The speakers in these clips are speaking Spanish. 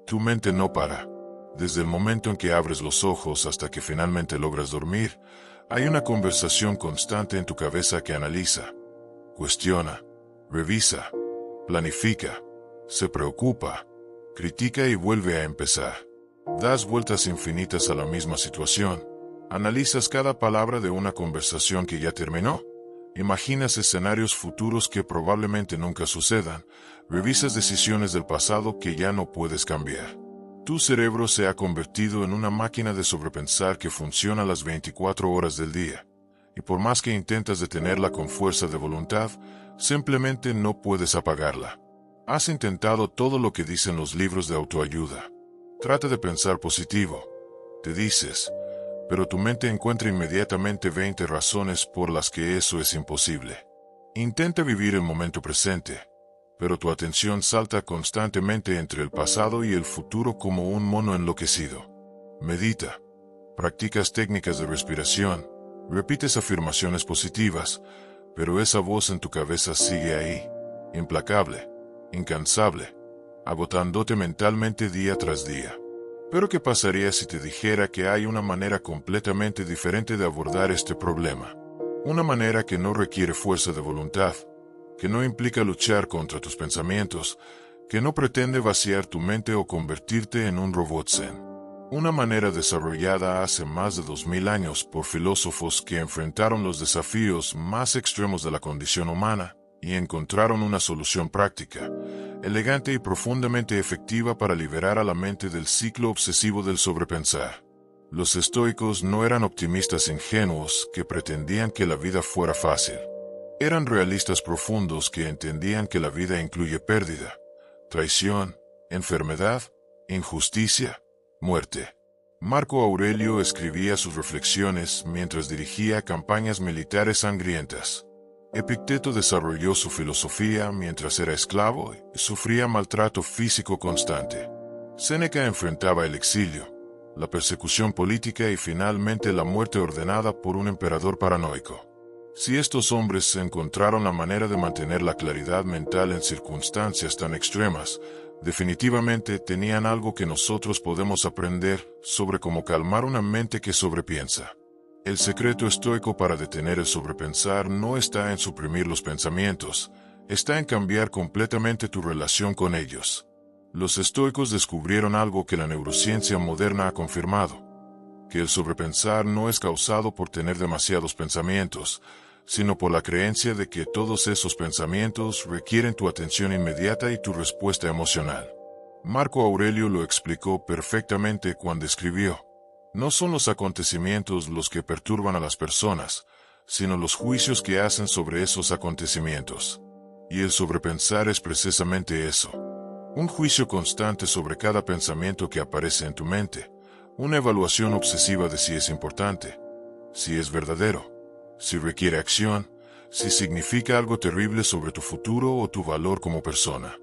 Tu mente no para. Desde el momento en que abres los ojos hasta que finalmente logras dormir, hay una conversación constante en tu cabeza que analiza, cuestiona, revisa, planifica, se preocupa, critica y vuelve a empezar. Das vueltas infinitas a la misma situación. Analizas cada palabra de una conversación que ya terminó. Imaginas escenarios futuros que probablemente nunca sucedan. Revisas decisiones del pasado que ya no puedes cambiar. Tu cerebro se ha convertido en una máquina de sobrepensar que funciona las 24 horas del día. Y por más que intentas detenerla con fuerza de voluntad, simplemente no puedes apagarla. Has intentado todo lo que dicen los libros de autoayuda. Trata de pensar positivo, te dices, pero tu mente encuentra inmediatamente 20 razones por las que eso es imposible. Intenta vivir el momento presente, pero tu atención salta constantemente entre el pasado y el futuro como un mono enloquecido. Medita, practicas técnicas de respiración, repites afirmaciones positivas, pero esa voz en tu cabeza sigue ahí, implacable, incansable, agotándote mentalmente día tras día. Pero ¿qué pasaría si te dijera que hay una manera completamente diferente de abordar este problema? Una manera que no requiere fuerza de voluntad, que no implica luchar contra tus pensamientos, que no pretende vaciar tu mente o convertirte en un robot zen. Una manera desarrollada hace más de 2000 años por filósofos que enfrentaron los desafíos más extremos de la condición humana y encontraron una solución práctica, elegante y profundamente efectiva para liberar a la mente del ciclo obsesivo del sobrepensar. Los estoicos no eran optimistas ingenuos que pretendían que la vida fuera fácil. Eran realistas profundos que entendían que la vida incluye pérdida, traición, enfermedad, injusticia, muerte. Marco Aurelio escribía sus reflexiones mientras dirigía campañas militares sangrientas. Epicteto desarrolló su filosofía mientras era esclavo y sufría maltrato físico constante. Séneca enfrentaba el exilio, la persecución política y finalmente la muerte ordenada por un emperador paranoico. Si estos hombres encontraron la manera de mantener la claridad mental en circunstancias tan extremas, definitivamente tenían algo que nosotros podemos aprender sobre cómo calmar una mente que sobrepiensa. El secreto estoico para detener el sobrepensar no está en suprimir los pensamientos, está en cambiar completamente tu relación con ellos. Los estoicos descubrieron algo que la neurociencia moderna ha confirmado, que el sobrepensar no es causado por tener demasiados pensamientos, sino por la creencia de que todos esos pensamientos requieren tu atención inmediata y tu respuesta emocional. Marco Aurelio lo explicó perfectamente cuando escribió: no son los acontecimientos los que perturban a las personas, sino los juicios que hacen sobre esos acontecimientos. Y el sobrepensar es precisamente eso. Un juicio constante sobre cada pensamiento que aparece en tu mente. Una evaluación obsesiva de si es importante, si es verdadero, si requiere acción, si significa algo terrible sobre tu futuro o tu valor como persona.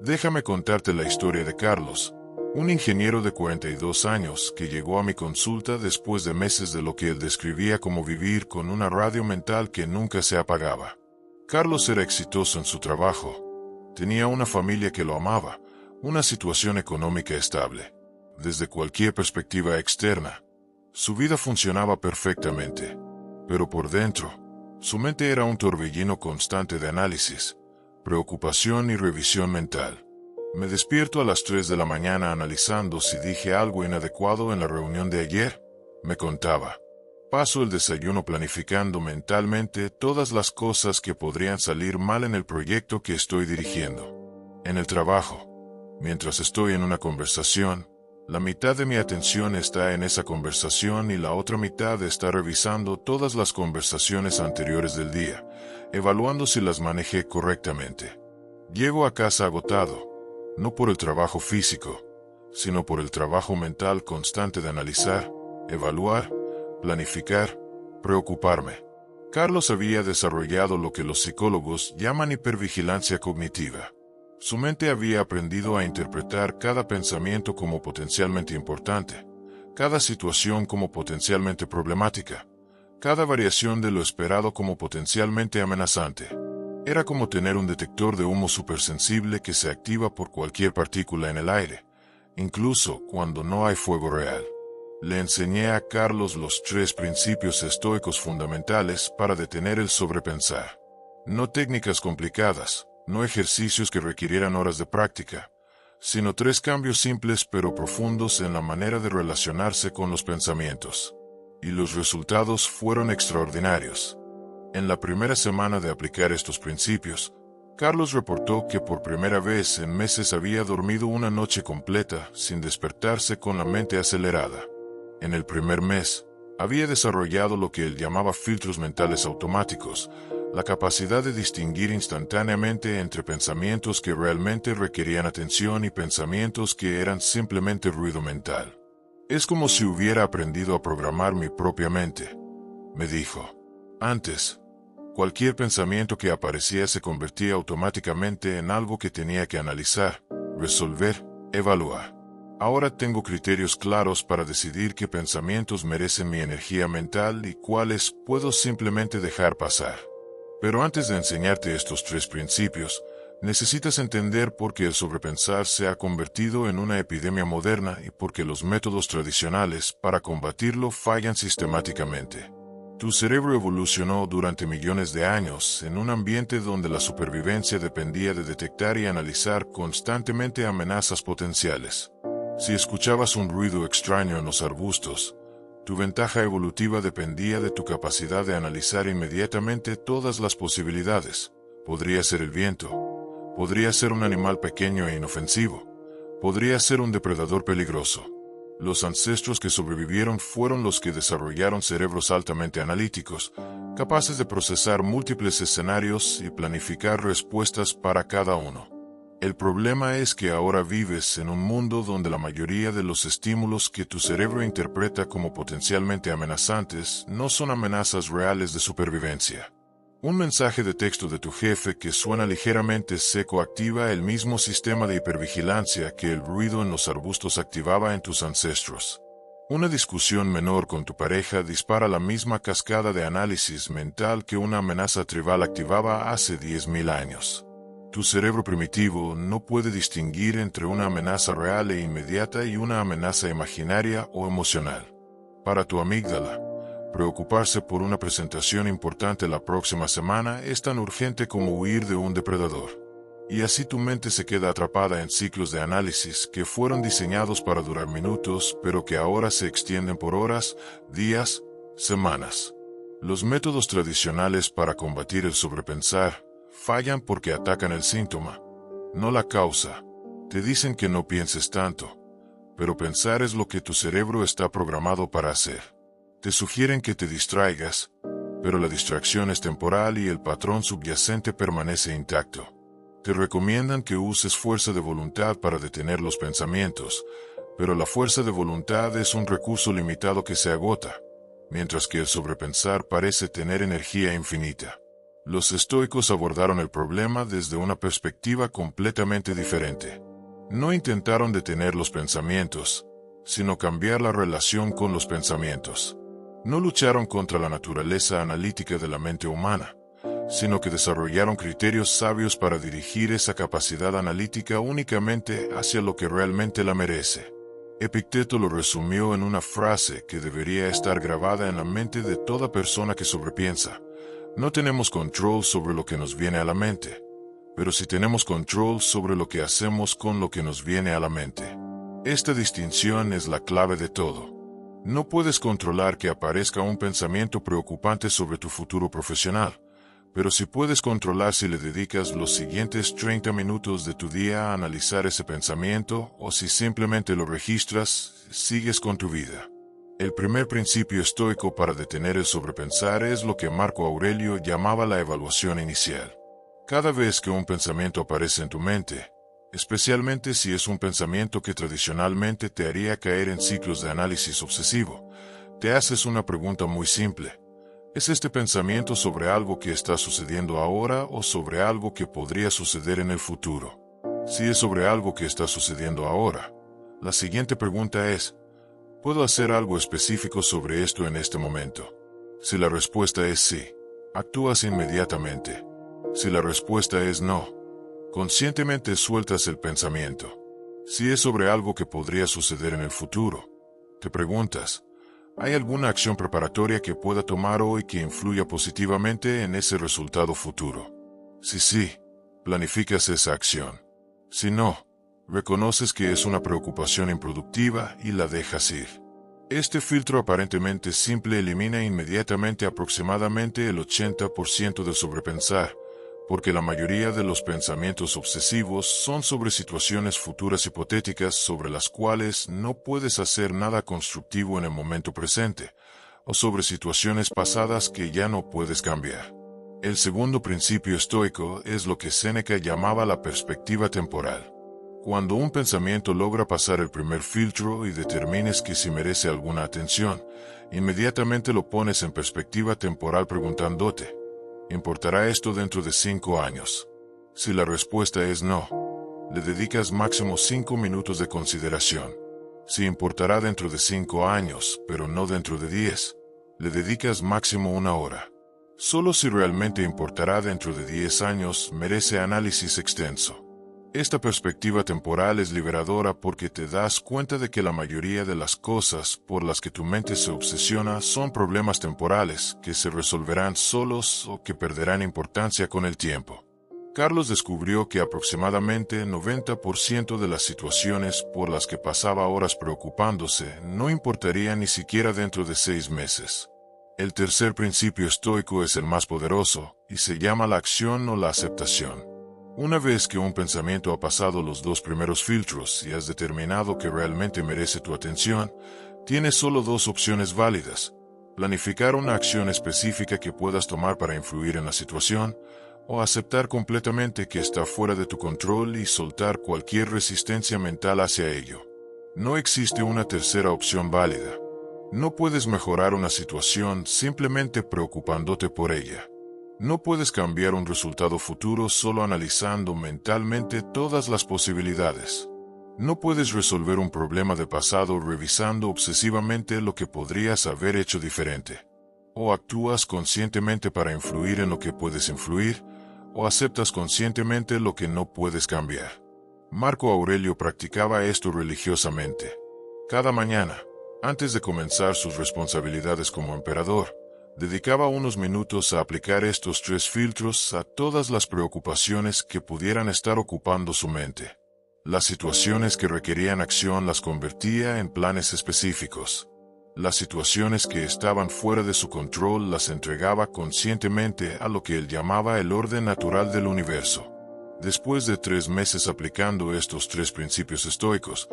Déjame contarte la historia de Carlos, un ingeniero de 42 años que llegó a mi consulta después de meses de lo que él describía como vivir con una radio mental que nunca se apagaba. Carlos era exitoso en su trabajo, tenía una familia que lo amaba, una situación económica estable. Desde cualquier perspectiva externa, su vida funcionaba perfectamente. Pero por dentro, su mente era un torbellino constante de análisis, preocupación y revisión mental. Me despierto a las 3 de la mañana analizando si dije algo inadecuado en la reunión de ayer, me contaba. Paso el desayuno planificando mentalmente todas las cosas que podrían salir mal en el proyecto que estoy dirigiendo. En el trabajo, mientras estoy en una conversación, la mitad de mi atención está en esa conversación y la otra mitad está revisando todas las conversaciones anteriores del día, evaluando si las manejé correctamente. Llego a casa agotado, no por el trabajo físico, sino por el trabajo mental constante de analizar, evaluar, planificar, preocuparme. Carlos había desarrollado lo que los psicólogos llaman hipervigilancia cognitiva. Su mente había aprendido a interpretar cada pensamiento como potencialmente importante, cada situación como potencialmente problemática, cada variación de lo esperado como potencialmente amenazante. Era como tener un detector de humo supersensible que se activa por cualquier partícula en el aire, incluso cuando no hay fuego real. Le enseñé a Carlos los 3 principios estoicos fundamentales para detener el sobrepensar. No técnicas complicadas, no ejercicios que requirieran horas de práctica, sino 3 cambios simples pero profundos en la manera de relacionarse con los pensamientos. Y los resultados fueron extraordinarios. En la primera semana de aplicar estos principios, Carlos reportó que por primera vez en meses había dormido una noche completa sin despertarse con la mente acelerada. En el primer mes, había desarrollado lo que él llamaba filtros mentales automáticos, la capacidad de distinguir instantáneamente entre pensamientos que realmente requerían atención y pensamientos que eran simplemente ruido mental. Es como si hubiera aprendido a programar mi propia mente, me dijo. Antes, cualquier pensamiento que aparecía se convertía automáticamente en algo que tenía que analizar, resolver, evaluar. Ahora tengo criterios claros para decidir qué pensamientos merecen mi energía mental y cuáles puedo simplemente dejar pasar. Pero antes de enseñarte estos 3 principios, necesitas entender por qué el sobrepensar se ha convertido en una epidemia moderna y por qué los métodos tradicionales para combatirlo fallan sistemáticamente. Tu cerebro evolucionó durante millones de años en un ambiente donde la supervivencia dependía de detectar y analizar constantemente amenazas potenciales. Si escuchabas un ruido extraño en los arbustos, tu ventaja evolutiva dependía de tu capacidad de analizar inmediatamente todas las posibilidades. Podría ser el viento, podría ser un animal pequeño e inofensivo, podría ser un depredador peligroso. Los ancestros que sobrevivieron fueron los que desarrollaron cerebros altamente analíticos, capaces de procesar múltiples escenarios y planificar respuestas para cada uno. El problema es que ahora vives en un mundo donde la mayoría de los estímulos que tu cerebro interpreta como potencialmente amenazantes no son amenazas reales de supervivencia. Un mensaje de texto de tu jefe que suena ligeramente seco activa el mismo sistema de hipervigilancia que el ruido en los arbustos activaba en tus ancestros. Una discusión menor con tu pareja dispara la misma cascada de análisis mental que una amenaza tribal activaba hace 10.000 años. Tu cerebro primitivo no puede distinguir entre una amenaza real e inmediata y una amenaza imaginaria o emocional. Para tu amígdala, preocuparse por una presentación importante la próxima semana es tan urgente como huir de un depredador. Y así tu mente se queda atrapada en ciclos de análisis que fueron diseñados para durar minutos, pero que ahora se extienden por horas, días, semanas. Los métodos tradicionales para combatir el sobrepensar fallan porque atacan el síntoma, no la causa. Te dicen que no pienses tanto, pero pensar es lo que tu cerebro está programado para hacer. Te sugieren que te distraigas, pero la distracción es temporal y el patrón subyacente permanece intacto. Te recomiendan que uses fuerza de voluntad para detener los pensamientos, pero la fuerza de voluntad es un recurso limitado que se agota, mientras que el sobrepensar parece tener energía infinita. Los estoicos abordaron el problema desde una perspectiva completamente diferente. No intentaron detener los pensamientos, sino cambiar la relación con los pensamientos. No lucharon contra la naturaleza analítica de la mente humana, sino que desarrollaron criterios sabios para dirigir esa capacidad analítica únicamente hacia lo que realmente la merece. Epicteto lo resumió en una frase que debería estar grabada en la mente de toda persona que sobrepiensa. No tenemos control sobre lo que nos viene a la mente, pero sí tenemos control sobre lo que hacemos con lo que nos viene a la mente. Esta distinción es la clave de todo. No puedes controlar que aparezca un pensamiento preocupante sobre tu futuro profesional, pero sí puedes controlar si le dedicas los siguientes 30 minutos de tu día a analizar ese pensamiento o si simplemente lo registras, sigues con tu vida. El primer principio estoico para detener el sobrepensar es lo que Marco Aurelio llamaba la evaluación inicial. Cada vez que un pensamiento aparece en tu mente, especialmente si es un pensamiento que tradicionalmente te haría caer en ciclos de análisis obsesivo, te haces una pregunta muy simple. ¿Es este pensamiento sobre algo que está sucediendo ahora o sobre algo que podría suceder en el futuro? Si es sobre algo que está sucediendo ahora, la siguiente pregunta es, ¿puedo hacer algo específico sobre esto en este momento? Si la respuesta es sí, actúas inmediatamente. Si la respuesta es no, conscientemente sueltas el pensamiento. Si es sobre algo que podría suceder en el futuro, te preguntas, ¿hay alguna acción preparatoria que pueda tomar hoy que influya positivamente en ese resultado futuro? Si sí, planificas esa acción. Si no, reconoces que es una preocupación improductiva y la dejas ir. Este filtro aparentemente simple elimina inmediatamente aproximadamente el 80% del sobrepensar, porque la mayoría de los pensamientos obsesivos son sobre situaciones futuras hipotéticas sobre las cuales no puedes hacer nada constructivo en el momento presente, o sobre situaciones pasadas que ya no puedes cambiar. El segundo principio estoico es lo que Séneca llamaba la perspectiva temporal. Cuando un pensamiento logra pasar el primer filtro y determines que si merece alguna atención, inmediatamente lo pones en perspectiva temporal preguntándote, ¿importará esto dentro de 5 años? Si la respuesta es no, le dedicas máximo 5 minutos de consideración. Si importará dentro de 5 años, pero no dentro de 10, le dedicas máximo 1 hora. Solo si realmente importará dentro de 10 años, merece análisis extenso. Esta perspectiva temporal es liberadora porque te das cuenta de que la mayoría de las cosas por las que tu mente se obsesiona son problemas temporales que se resolverán solos o que perderán importancia con el tiempo. Carlos descubrió que aproximadamente 90% de las situaciones por las que pasaba horas preocupándose no importarían ni siquiera dentro de 6 meses. El tercer principio estoico es el más poderoso y se llama la acción o la aceptación. Una vez que un pensamiento ha pasado los 2 primeros filtros y has determinado que realmente merece tu atención, tienes solo 2 opciones válidas: planificar una acción específica que puedas tomar para influir en la situación, o aceptar completamente que está fuera de tu control y soltar cualquier resistencia mental hacia ello. No existe una tercera opción válida. No puedes mejorar una situación simplemente preocupándote por ella. No puedes cambiar un resultado futuro solo analizando mentalmente todas las posibilidades. No puedes resolver un problema de pasado revisando obsesivamente lo que podrías haber hecho diferente. O actúas conscientemente para influir en lo que puedes influir, o aceptas conscientemente lo que no puedes cambiar. Marco Aurelio practicaba esto religiosamente. Cada mañana, antes de comenzar sus responsabilidades como emperador, dedicaba unos minutos a aplicar estos 3 filtros a todas las preocupaciones que pudieran estar ocupando su mente. Las situaciones que requerían acción las convertía en planes específicos. Las situaciones que estaban fuera de su control las entregaba conscientemente a lo que él llamaba el orden natural del universo. Después de 3 meses aplicando estos 3 principios estoicos,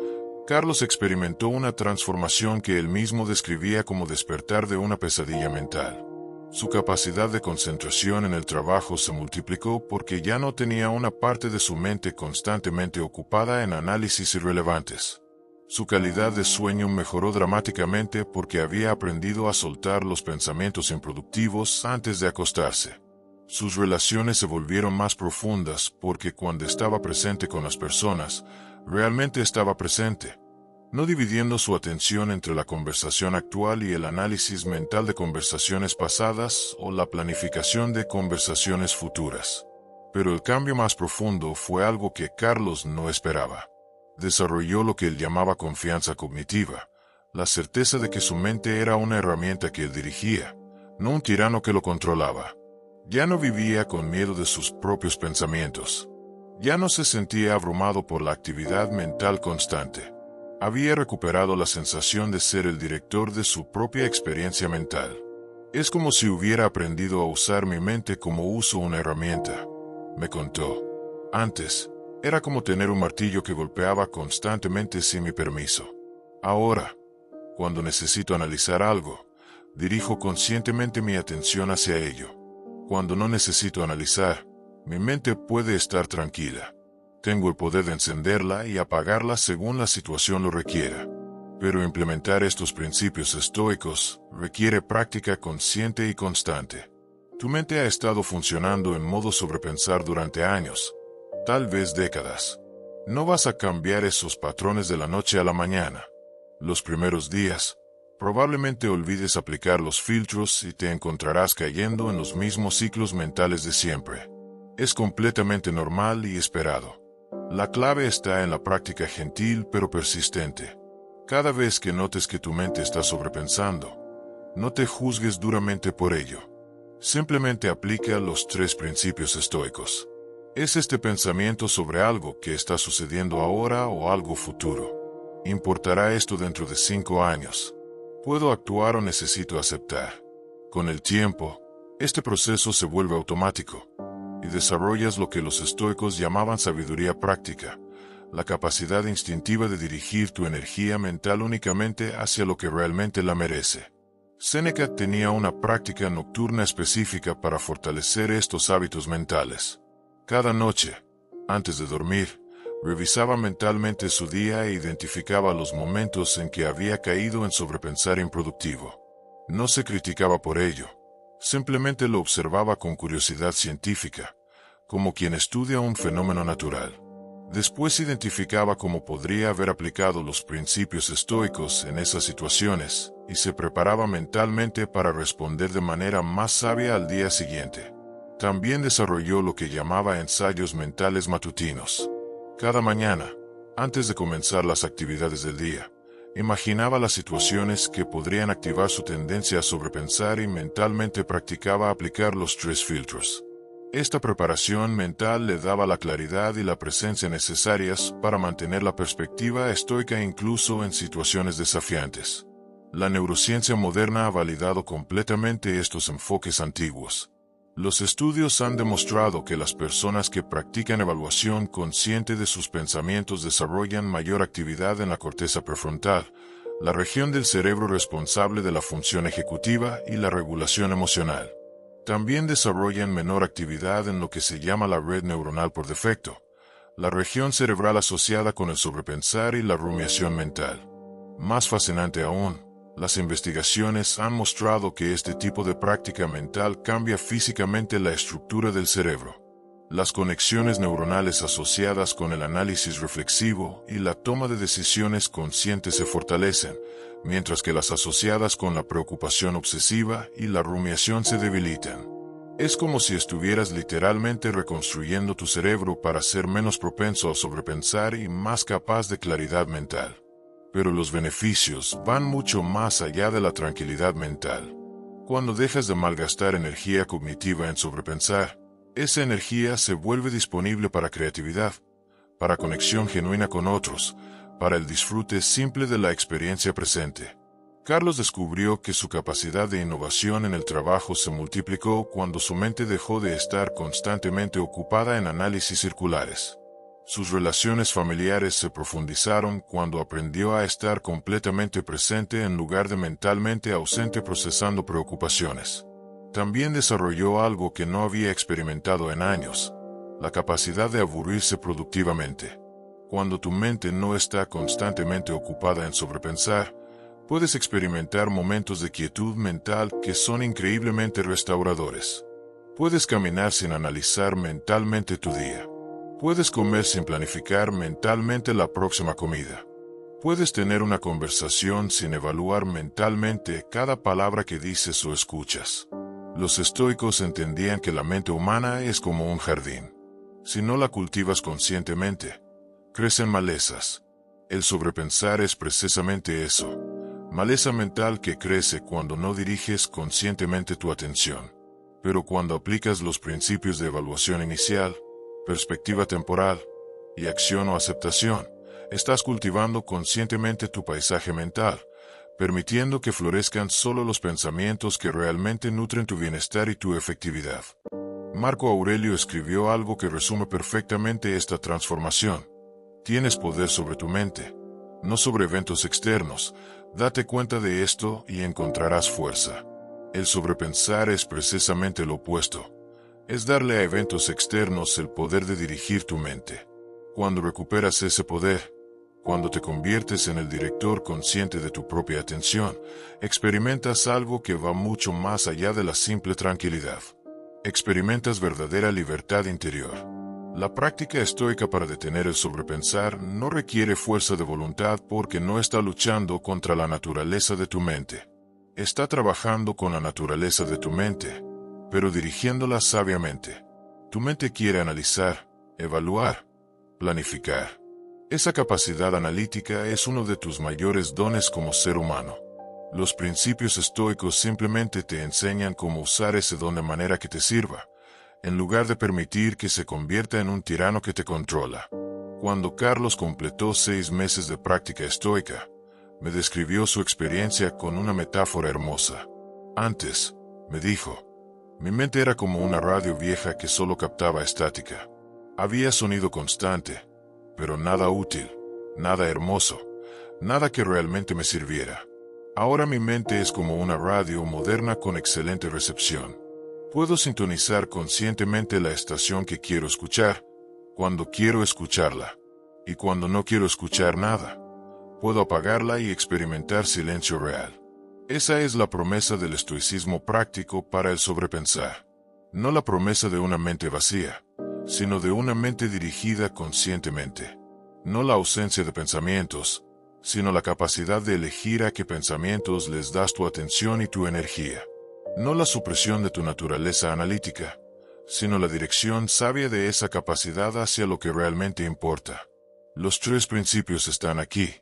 Carlos experimentó una transformación que él mismo describía como despertar de una pesadilla mental. Su capacidad de concentración en el trabajo se multiplicó porque ya no tenía una parte de su mente constantemente ocupada en análisis irrelevantes. Su calidad de sueño mejoró dramáticamente porque había aprendido a soltar los pensamientos improductivos antes de acostarse. Sus relaciones se volvieron más profundas porque cuando estaba presente con las personas, realmente estaba presente, no dividiendo su atención entre la conversación actual y el análisis mental de conversaciones pasadas o la planificación de conversaciones futuras. Pero el cambio más profundo fue algo que Carlos no esperaba. Desarrolló lo que él llamaba confianza cognitiva, la certeza de que su mente era una herramienta que él dirigía, no un tirano que lo controlaba. Ya no vivía con miedo de sus propios pensamientos. Ya no se sentía abrumado por la actividad mental constante. Había recuperado la sensación de ser el director de su propia experiencia mental. Es como si hubiera aprendido a usar mi mente como uso una herramienta, me contó. Antes, era como tener un martillo que golpeaba constantemente sin mi permiso. Ahora, cuando necesito analizar algo, dirijo conscientemente mi atención hacia ello. Cuando no necesito analizar, mi mente puede estar tranquila. Tengo el poder de encenderla y apagarla según la situación lo requiera. Pero implementar estos principios estoicos requiere práctica consciente y constante. Tu mente ha estado funcionando en modo sobrepensar durante años, tal vez décadas. No vas a cambiar esos patrones de la noche a la mañana. Los primeros días, probablemente olvides aplicar los filtros y te encontrarás cayendo en los mismos ciclos mentales de siempre. Es completamente normal y esperado. La clave está en la práctica gentil pero persistente. Cada vez que notes que tu mente está sobrepensando, no te juzgues duramente por ello. Simplemente aplica los 3 principios estoicos. ¿Es este pensamiento sobre algo que está sucediendo ahora o algo futuro? ¿Importará esto dentro de 5 años? ¿Puedo actuar o necesito aceptar? Con el tiempo, este proceso se vuelve automático y desarrollas lo que los estoicos llamaban sabiduría práctica, la capacidad instintiva de dirigir tu energía mental únicamente hacia lo que realmente la merece. Séneca tenía una práctica nocturna específica para fortalecer estos hábitos mentales. Cada noche, antes de dormir, revisaba mentalmente su día e identificaba los momentos en que había caído en sobrepensar improductivo. No se criticaba por ello, simplemente lo observaba con curiosidad científica, como quien estudia un fenómeno natural. Después identificaba cómo podría haber aplicado los principios estoicos en esas situaciones, y se preparaba mentalmente para responder de manera más sabia al día siguiente. También desarrolló lo que llamaba ensayos mentales matutinos. Cada mañana, antes de comenzar las actividades del día, imaginaba las situaciones que podrían activar su tendencia a sobrepensar y mentalmente practicaba aplicar los 3 filtros. Esta preparación mental le daba la claridad y la presencia necesarias para mantener la perspectiva estoica incluso en situaciones desafiantes. La neurociencia moderna ha validado completamente estos enfoques antiguos. Los estudios han demostrado que las personas que practican evaluación consciente de sus pensamientos desarrollan mayor actividad en la corteza prefrontal, la región del cerebro responsable de la función ejecutiva y la regulación emocional. También desarrollan menor actividad en lo que se llama la red neuronal por defecto, la región cerebral asociada con el sobrepensar y la rumiación mental. Más fascinante aún, las investigaciones han mostrado que este tipo de práctica mental cambia físicamente la estructura del cerebro. Las conexiones neuronales asociadas con el análisis reflexivo y la toma de decisiones conscientes se fortalecen, mientras que las asociadas con la preocupación obsesiva y la rumiación se debilitan. Es como si estuvieras literalmente reconstruyendo tu cerebro para ser menos propenso a sobrepensar y más capaz de claridad mental. Pero los beneficios van mucho más allá de la tranquilidad mental. Cuando dejas de malgastar energía cognitiva en sobrepensar, esa energía se vuelve disponible para creatividad, para conexión genuina con otros, para el disfrute simple de la experiencia presente. Carlos descubrió que su capacidad de innovación en el trabajo se multiplicó cuando su mente dejó de estar constantemente ocupada en análisis circulares. Sus relaciones familiares se profundizaron cuando aprendió a estar completamente presente en lugar de mentalmente ausente procesando preocupaciones. También desarrolló algo que no había experimentado en años, la capacidad de aburrirse productivamente. Cuando tu mente no está constantemente ocupada en sobrepensar, puedes experimentar momentos de quietud mental que son increíblemente restauradores. Puedes caminar sin analizar mentalmente tu día. Puedes comer sin planificar mentalmente la próxima comida. Puedes tener una conversación sin evaluar mentalmente cada palabra que dices o escuchas. Los estoicos entendían que la mente humana es como un jardín. Si no la cultivas conscientemente, crecen malezas. El sobrepensar es precisamente eso. Maleza mental que crece cuando no diriges conscientemente tu atención. Pero cuando aplicas los principios de evaluación inicial, perspectiva temporal y acción o aceptación, estás cultivando conscientemente tu paisaje mental, permitiendo que florezcan solo los pensamientos que realmente nutren tu bienestar y tu efectividad. Marco Aurelio escribió algo que resume perfectamente esta transformación. Tienes poder sobre tu mente, no sobre eventos externos. Date cuenta de esto y encontrarás fuerza. El sobrepensar es precisamente lo opuesto. Es darle a eventos externos el poder de dirigir tu mente. Cuando recuperas ese poder, cuando te conviertes en el director consciente de tu propia atención, experimentas algo que va mucho más allá de la simple tranquilidad. Experimentas verdadera libertad interior. La práctica estoica para detener el sobrepensar no requiere fuerza de voluntad porque no está luchando contra la naturaleza de tu mente. Está trabajando con la naturaleza de tu mente, pero dirigiéndola sabiamente. Tu mente quiere analizar, evaluar, Planificar. Esa capacidad analítica es uno de tus mayores dones como ser humano. Los principios estoicos simplemente te enseñan cómo usar ese don de manera que te sirva, en lugar de permitir que se convierta en un tirano que te controla. Cuando Carlos completó 6 meses de práctica estoica, me describió su experiencia con una metáfora hermosa. Antes, me dijo, mi mente era como una radio vieja que solo captaba estática. Había sonido constante, pero nada útil, nada hermoso, nada que realmente me sirviera. Ahora mi mente es como una radio moderna con excelente recepción. Puedo sintonizar conscientemente la estación que quiero escuchar, cuando quiero escucharla, y cuando no quiero escuchar nada, puedo apagarla y experimentar silencio real. Esa es la promesa del estoicismo práctico para el sobrepensar. No la promesa de una mente vacía, sino de una mente dirigida conscientemente. No la ausencia de pensamientos, sino la capacidad de elegir a qué pensamientos les das tu atención y tu energía. No la supresión de tu naturaleza analítica, sino la dirección sabia de esa capacidad hacia lo que realmente importa. Los 3 principios están aquí,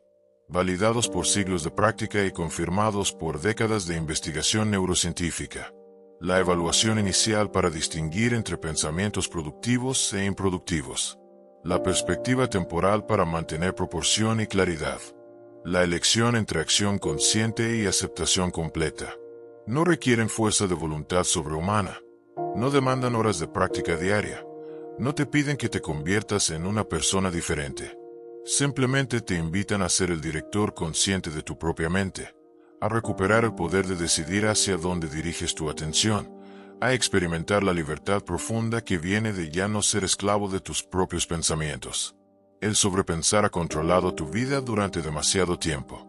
validados por siglos de práctica y confirmados por décadas de investigación neurocientífica. La evaluación inicial para distinguir entre pensamientos productivos e improductivos. La perspectiva temporal para mantener proporción y claridad. La elección entre acción consciente y aceptación completa. No requieren fuerza de voluntad sobrehumana. No demandan horas de práctica diaria. No te piden que te conviertas en una persona diferente. Simplemente te invitan a ser el director consciente de tu propia mente, a recuperar el poder de decidir hacia dónde diriges tu atención, a experimentar la libertad profunda que viene de ya no ser esclavo de tus propios pensamientos. El sobrepensar ha controlado tu vida durante demasiado tiempo.